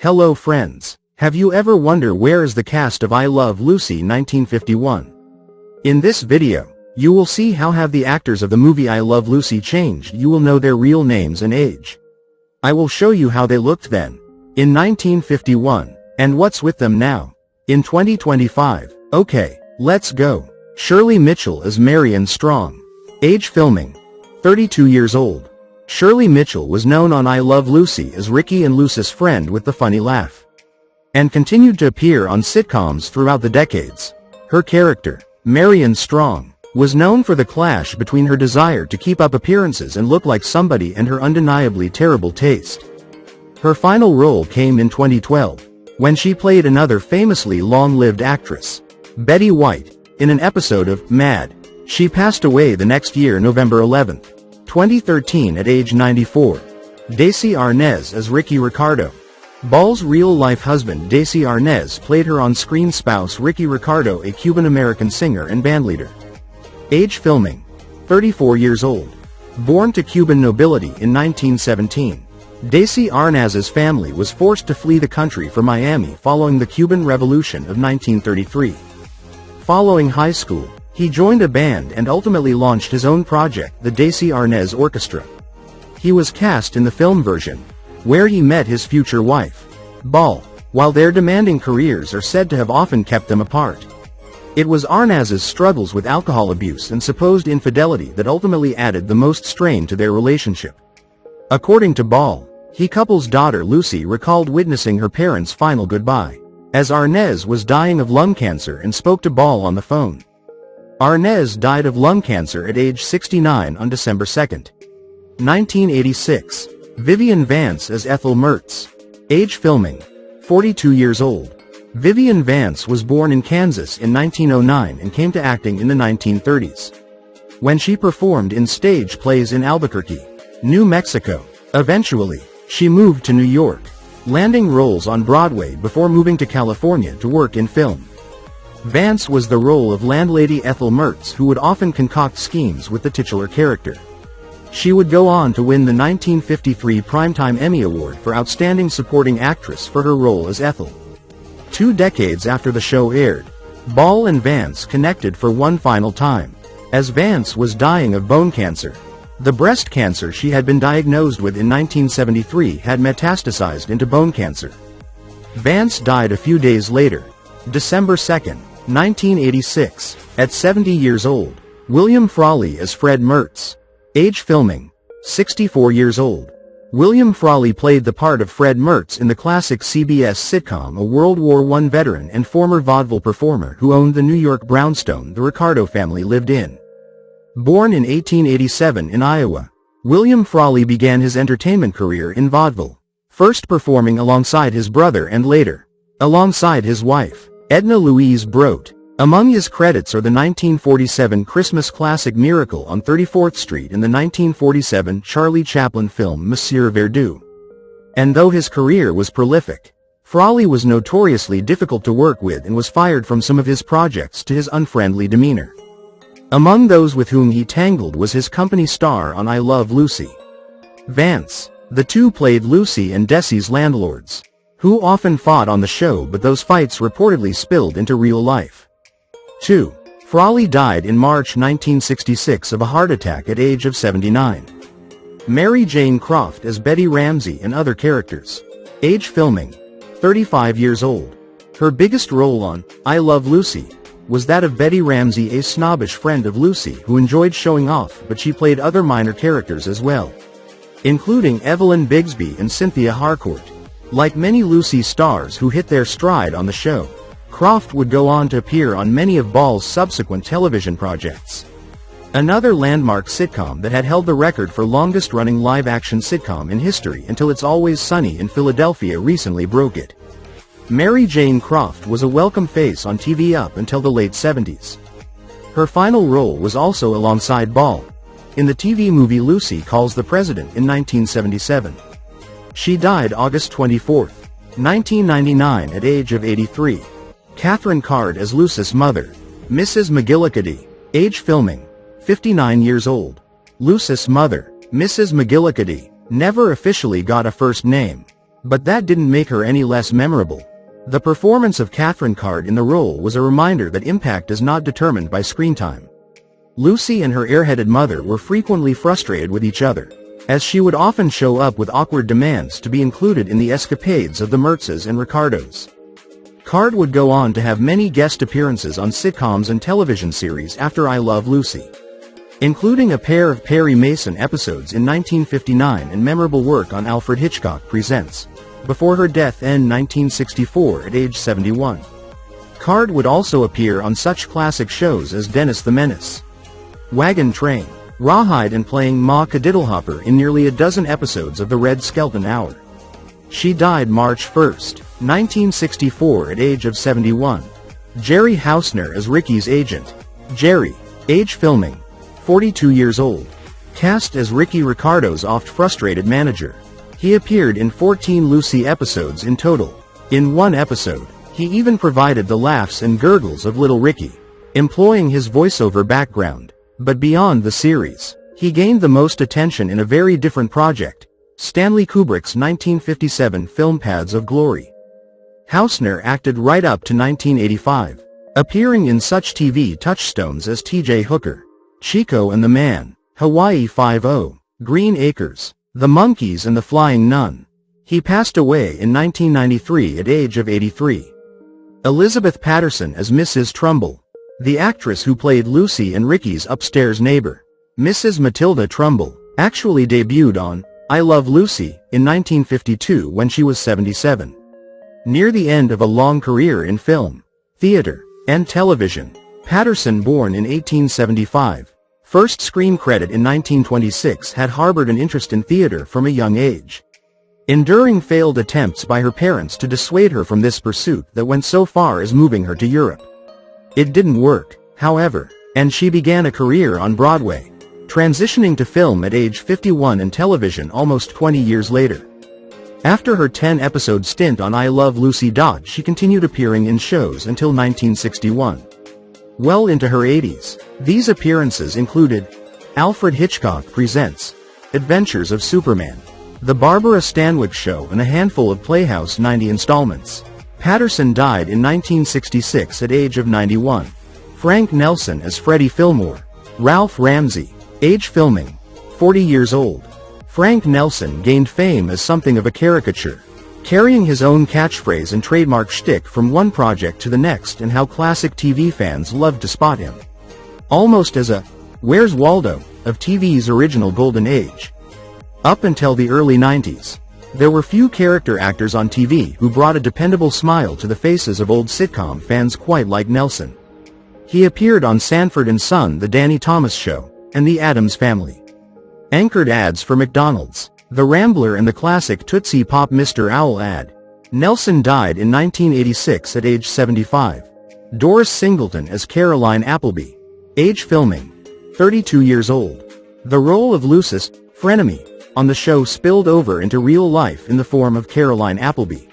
Hello friends. Have you ever wondered where is the cast of I Love Lucy 1951? In this video, you will see how have the actors of the movie I Love Lucy changed. You will know their real names and age. I will show you how they looked then, in 1951, and what's with them now, in 2025. Okay, let's go. Shirley Mitchell as Marion Strong. Age filming, 32 years old. Shirley Mitchell was known on I Love Lucy as Ricky and Lucy's friend with the funny laugh, and continued to appear on sitcoms throughout the decades. Her character, Marion Strong, was known for the clash between her desire to keep up appearances and look like somebody and her undeniably terrible taste. Her final role came in 2012, when she played another famously long-lived actress, Betty White, in an episode of Mad. She passed away the next year, November 11, 2013, at age 94. Desi Arnaz as Ricky Ricardo. Ball's real-life husband Desi Arnaz played her on-screen spouse Ricky Ricardo, a Cuban-American singer and bandleader. Age filming, 34 years old. Born to Cuban nobility in 1917, Desi Arnaz's family was forced to flee the country for Miami following the Cuban Revolution of 1933. Following high school, he joined a band and ultimately launched his own project, the Desi Arnaz Orchestra. He was cast in the film version, where he met his future wife, Ball, while their demanding careers are said to have often kept them apart. It was Arnaz's struggles with alcohol abuse and supposed infidelity that ultimately added the most strain to their relationship. According to Ball, he couple's daughter Lucy recalled witnessing her parents' final goodbye, as Arnaz was dying of lung cancer, and spoke to Ball on the phone. Arnaz died of lung cancer at age 69 on December 2, 1986. Vivien Vance as Ethel Mertz. Age filming, 42 years old. Vivien Vance was born in Kansas in 1909 and came to acting in the 1930s, when she performed in stage plays in Albuquerque, New Mexico. Eventually, she moved to New York, landing roles on Broadway before moving to California to work in film. Vance was the role of landlady Ethel Mertz, who would often concoct schemes with the titular character. She would go on to win the 1953 Primetime Emmy Award for Outstanding Supporting Actress for her role as Ethel. 2 decades after the show aired, Ball and Vance connected for one final time, as Vance was dying of bone cancer. The breast cancer she had been diagnosed with in 1973 had metastasized into bone cancer. Vance died a few days later, December 2, 1986, at 70 years old. William Frawley as Fred Mertz. Age filming, 64 years old. William Frawley played the part of Fred Mertz in the classic CBS sitcom, a World War I veteran and former vaudeville performer who owned the New York brownstone the Ricardo family lived in. Born in 1887 in Iowa, William Frawley began his entertainment career in vaudeville, first performing alongside his brother and later, alongside his wife, Edna Louise Brote. Among his credits are the 1947 Christmas classic Miracle on 34th Street and the 1947 Charlie Chaplin film Monsieur Verdoux. And though his career was prolific, Frawley was notoriously difficult to work with and was fired from some of his projects to his unfriendly demeanor. Among those with whom he tangled was his company star on I Love Lucy, Vance. The two played Lucy and Desi's landlords, who often fought on the show, but those fights reportedly spilled into real life. 2. Frawley died in March 1966 of a heart attack at age of 79. Mary Jane Croft as Betty Ramsey and other characters. Age filming, 35 years old. Her biggest role on I Love Lucy was that of Betty Ramsey, a snobbish friend of Lucy who enjoyed showing off, but she played other minor characters as well, including Evelyn Bigsby and Cynthia Harcourt. Like many Lucy stars who hit their stride on the show, Croft would go on to appear on many of Ball's subsequent television projects. Another landmark sitcom that had held the record for longest-running live-action sitcom in history until It's Always Sunny in Philadelphia recently broke it. Mary Jane Croft was a welcome face on TV up until the late 70s. Her final role was also alongside Ball, in the TV movie Lucy Calls the President in 1977. She died August 24, 1999 at age of 83. Kathryn Card as Lucy's mother, Mrs. McGillicuddy. Age filming, 59 years old. Lucy's mother, Mrs. McGillicuddy, never officially got a first name, But that didn't make her any less memorable. The performance of Kathryn Card in the role was a reminder that impact is not determined by screen time. Lucy and her airheaded mother were frequently frustrated with each other, as she would often show up with awkward demands to be included in the escapades of the Mertzes and Ricardos. Card would go on to have many guest appearances on sitcoms and television series after I Love Lucy, including a pair of Perry Mason episodes in 1959 and memorable work on Alfred Hitchcock Presents, before her death in 1964 at age 71. Card would also appear on such classic shows as Dennis the Menace, Wagon Train, Rawhide, and playing Ma Cadiddlehopper in nearly a dozen episodes of The Red Skelton Hour. She died March 1, 1964 at age of 71. Jerry Hausner as Ricky's agent. Jerry, age filming, 42 years old. Cast as Ricky Ricardo's oft-frustrated manager. He appeared in 14 Lucy episodes in total. In one episode, he even provided the laughs and gurgles of Little Ricky, employing his voiceover background. But beyond the series, he gained the most attention in a very different project, Stanley Kubrick's 1957 film Paths of Glory. Hausner acted right up to 1985, appearing in such TV touchstones as T.J. Hooker, Chico and the Man, Hawaii Five-0, Green Acres, The Monkees and The Flying Nun. He passed away in 1993 at age of 83. Elizabeth Patterson as Mrs. Trumbull, the actress who played Lucy and Ricky's upstairs neighbor. Mrs. Matilda Trumbull actually debuted on I Love Lucy in 1952 when she was 77. Near the end of a long career in film, theater, and television, Patterson, born in 1875, first screen credit in 1926, had harbored an interest in theater from a young age, enduring failed attempts by her parents to dissuade her from this pursuit that went so far as moving her to Europe. It didn't work, however, and she began a career on Broadway, transitioning to film at age 51 and television almost 20 years later. After her 10-episode stint on I Love Lucy. She continued appearing in shows until 1961. Well into her 80s, these appearances included Alfred Hitchcock Presents, Adventures of Superman, The Barbara Stanwyck Show, and a handful of Playhouse 90 installments. Patterson died in 1966 at age of 91. Frank Nelson as Freddie Fillmore. Ralph Ramsey, age filming, 40 years old. Frank Nelson gained fame as something of a caricature, carrying his own catchphrase and trademark shtick from one project to the next, and how classic TV fans loved to spot him, almost as a "Where's Waldo" of TV's original golden age. Up until the early 90s, there were few character actors on TV who brought a dependable smile to the faces of old sitcom fans quite like Nelson. He appeared on Sanford and Son, The Danny Thomas Show, and The Addams Family. Anchored ads for McDonald's, The Rambler, and the classic Tootsie Pop Mr. Owl ad. Nelson died in 1986 at age 75. Doris Singleton as Caroline Appleby, age filming, 32 years old. The role of Lucy's frenemy on the show spilled over into real life in the form of Caroline Appleby,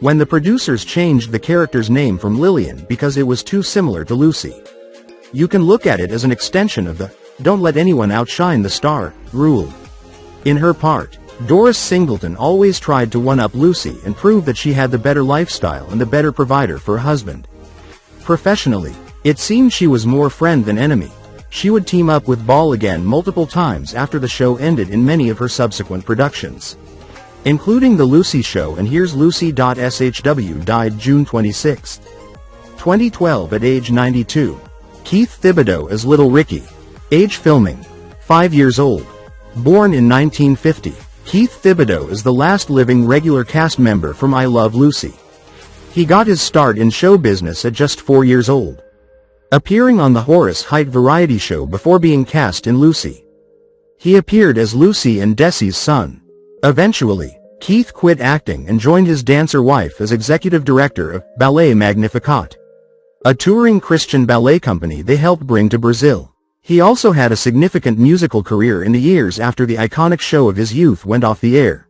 when the producers changed the character's name from Lillian because it was too similar to Lucy. You can look at it as an extension of the "don't let anyone outshine the star" rule. In her part, Doris Singleton always tried to one-up Lucy and prove that she had the better lifestyle and the better provider for a husband. Professionally, it seemed she was more friend than enemy. She would team up with Ball again multiple times after the show ended in many of her subsequent productions, including The Lucy Show and Here's Lucy. SHW died June 26, 2012 at age 92. Keith Thibodeaux as Little Ricky, age filming, 5 years old. Born in 1950, Keith Thibodeaux is the last living regular cast member from I Love Lucy. He got his start in show business at just 4 years old, appearing on the Horace Heidt variety show before being cast in Lucy. He appeared as Lucy and Desi's son. Eventually, Keith quit acting and joined his dancer wife as executive director of Ballet Magnificat, a touring Christian ballet company they helped bring to Brazil. He also had a significant musical career in the years after the iconic show of his youth went off the air,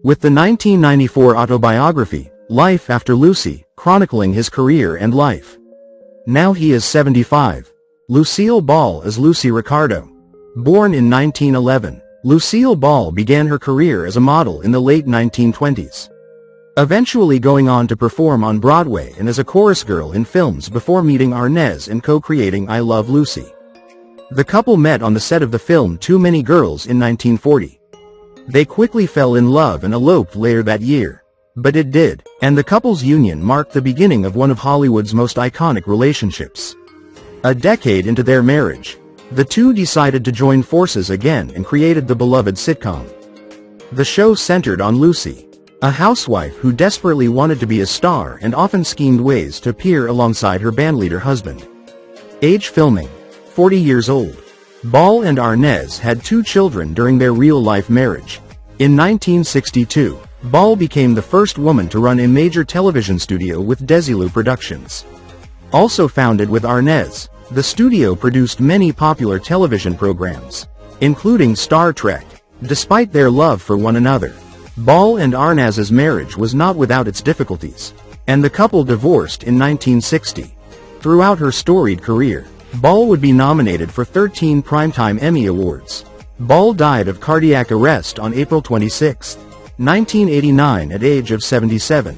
with the 1994 autobiography, Life After Lucy, chronicling his career and life. Now he is 75. Lucille Ball as Lucy Ricardo. Born in 1911, Lucille Ball began her career as a model in the late 1920s. eventually going on to perform on Broadway and as a chorus girl in films before meeting Arnaz and co-creating I Love Lucy. The couple met on the set of the film Too Many Girls in 1940. They quickly fell in love and eloped later that year. But it did, and the couple's union marked the beginning of one of Hollywood's most iconic relationships. A decade into their marriage, the two decided to join forces again and created the beloved sitcom. The show centered on Lucy, a housewife who desperately wanted to be a star and often schemed ways to appear alongside her bandleader husband. Age filming: 40 years old. Ball and Arnaz had 2 children during their real-life marriage. In 1962, Ball became the first woman to run a major television studio with Desilu Productions. Also founded with Arnaz, the studio produced many popular television programs, including Star Trek. Despite their love for one another, Ball and Arnaz's marriage was not without its difficulties, and the couple divorced in 1960. Throughout her storied career, Ball would be nominated for 13 Primetime Emmy Awards. Ball died of cardiac arrest on April 26, 1989 at age of 77.